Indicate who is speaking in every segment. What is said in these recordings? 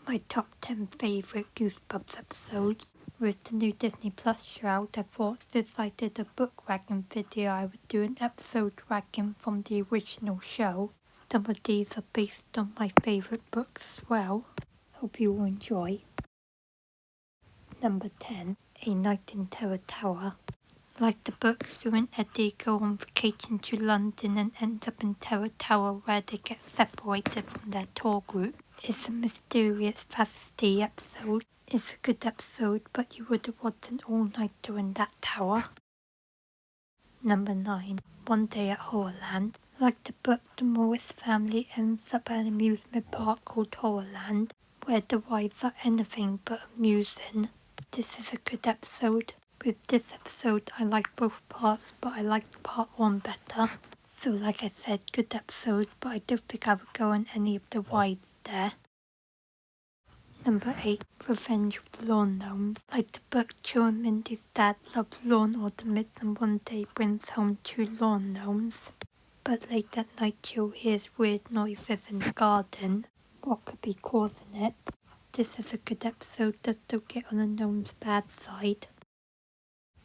Speaker 1: my top 10 favourite Goosebumps episodes. With the new Disney Plus show out, I thought since I did a book ranking video, I would do an episode ranking from the original show. Some of these are based on my favourite books as well. Hope you will enjoy. Number 10, A Night in Terror Tower. Like the book, Sue and Eddie go on vacation to London and end up in Terror Tower where they get separated from their tour group. It's a mysterious, fast-paced episode. It's a good episode, but you would have wanted an all-nighter in that tower. Number 9, One Day at Horrorland. Like the book, the Morris family ends up at an amusement park called Horrorland, where the rides are anything but amusing. This is a good episode. With this episode, I like both parts, but I liked part 1 better. So like I said, good episode, but I don't think I would go on any of the rides there. Number 8, Revenge of the Lawn Gnomes. Like the book, Joe and Mindy's dad loves lawn ornaments and one day brings home 2 lawn gnomes. But late at night, Joe hears weird noises in the garden. What could be causing it? This is a good episode that don't get on the gnome's bad side.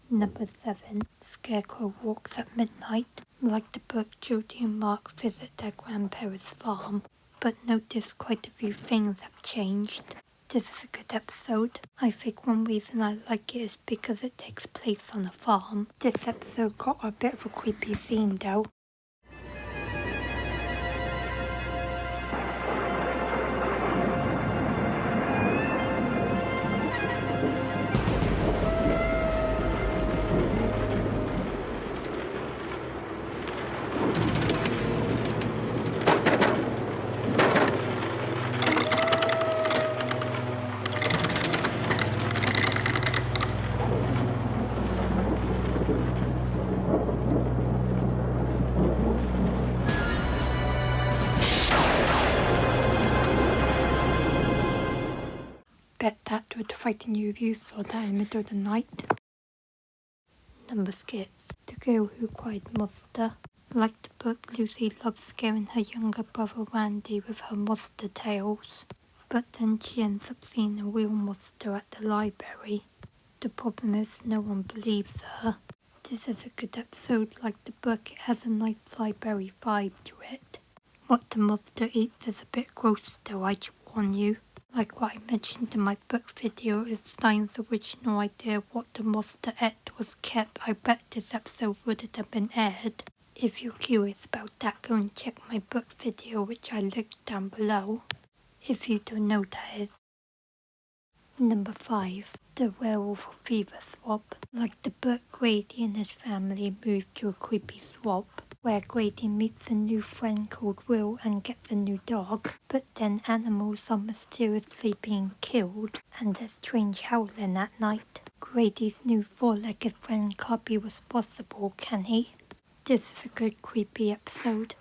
Speaker 1: Number 7, Scarecrow Walks at Midnight. Like the book, Jody and Mark visit their grandparents' farm, but notice quite a few things have changed. This is a good episode. I think one reason I like it is because it takes place on a farm. This episode got a bit of a creepy scene though. Bet that would frighten you if you saw that in the middle of the night. Number 6, The Girl Who Cried Monster. Like the book, Lucy loves scaring her younger brother Randy with her monster tales, but then she ends up seeing a real monster at the library. The problem is no one believes her. This is a good episode. Like the book, it has a nice library vibe to it. What the monster eats is a bit gross though, I should warn you. Like what I mentioned in my book video, if Stein's original idea of what the monster ate was kept, I bet this episode wouldn't have been aired. If you're curious about that, go and check my book video which I linked down below, if you don't know that is. Number 5, The Werewolf of Fever Swamp. Like the book, Grady and his family moved to a creepy swamp, where Grady meets a new friend called Will and gets a new dog, but then animals are mysteriously being killed and there's strange howling at night. Grady's new 4-legged friend can't be responsible, can he? This is a good creepy episode,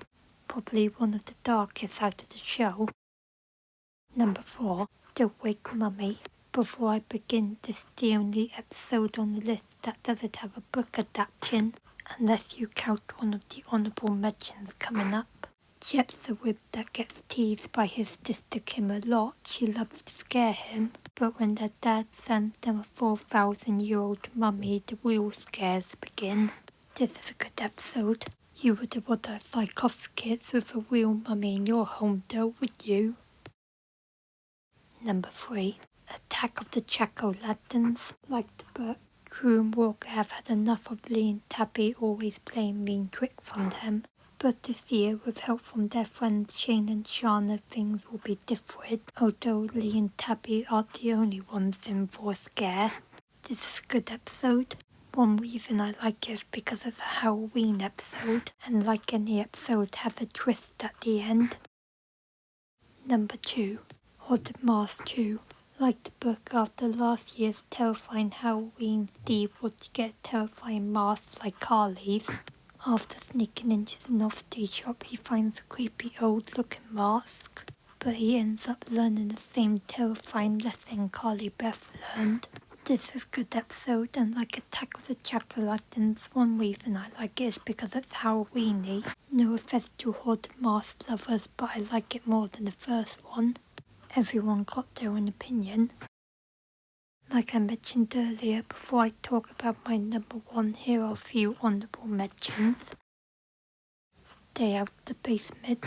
Speaker 1: probably one of the darkest out of the show. Number 4, The Wake Mummy. Before I begin, this is the only episode on the list that doesn't have a book adaptation, unless you count one of the honourable mentions coming up. Jep's a wib that gets teased by his sister Kim a lot. She loves to scare him, but when their dad sends them a 4,000-year-old mummy, the real scares begin. This is a good episode. You wouldn't want a sarcophagus with a real mummy in your home though, would you? Number 3, Attack of the Jack-o'-lanterns. Like the book, Drew and Walker have had enough of Lee and Tabby always playing mean tricks on them. But this year, with help from their friends Shane and Shauna, things will be different, although Lee and Tabby aren't the only ones in for a scare. This is a good episode. One reason I like it is because it's a Halloween episode, and like any episode, has a twist at the end. Number 2, Haunted Mask 2. Like the book, after last year's terrifying Halloween, Steve would get a terrifying mask like Carly's. After sneaking into the novelty shop, he finds a creepy old-looking mask, but he ends up learning the same terrifying lesson Carly Beth learned. This is a good episode, and like Attack of the Jack-o'-lanterns, one reason I like it is because it's Halloweeny. No offense to Haunted Mask lovers, but I like it more than the first one. Everyone got their own opinion. Like I mentioned earlier, before I talk about my number one, here are a few honourable mentions. Stay Out the Basement,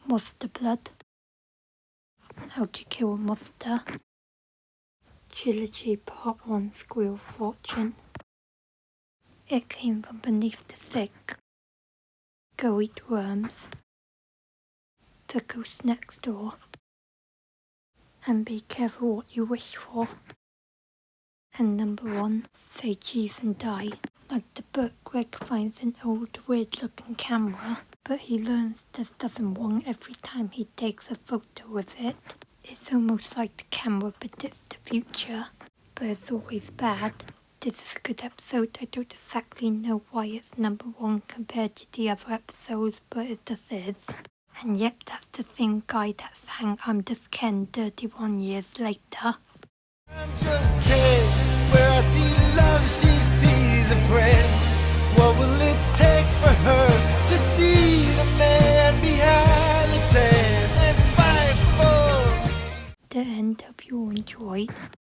Speaker 1: Monster Blood, How to Kill a Monster, Trilogy Part 1 Squirrel Fortune, It Came From Beneath the Sick, Go Eat Worms, The Ghost Next Door, and Be Careful What You Wish For. And number one, Say Cheese and Die. Like the book, Greg finds an old weird-looking camera, but he learns there's nothing wrong every time he takes a photo with it. It's almost like the camera predicts the future, but it's always bad. This is a good episode. I don't exactly know why it's number one compared to the other episodes, but it just is. And yet that's the same guy that sang I'm Just Ken 31 years later.
Speaker 2: I'm just Ken, where I see love, she sees a friend. What will it take for her to see the man behind the tan and fight for?
Speaker 1: The end, hope you enjoyed.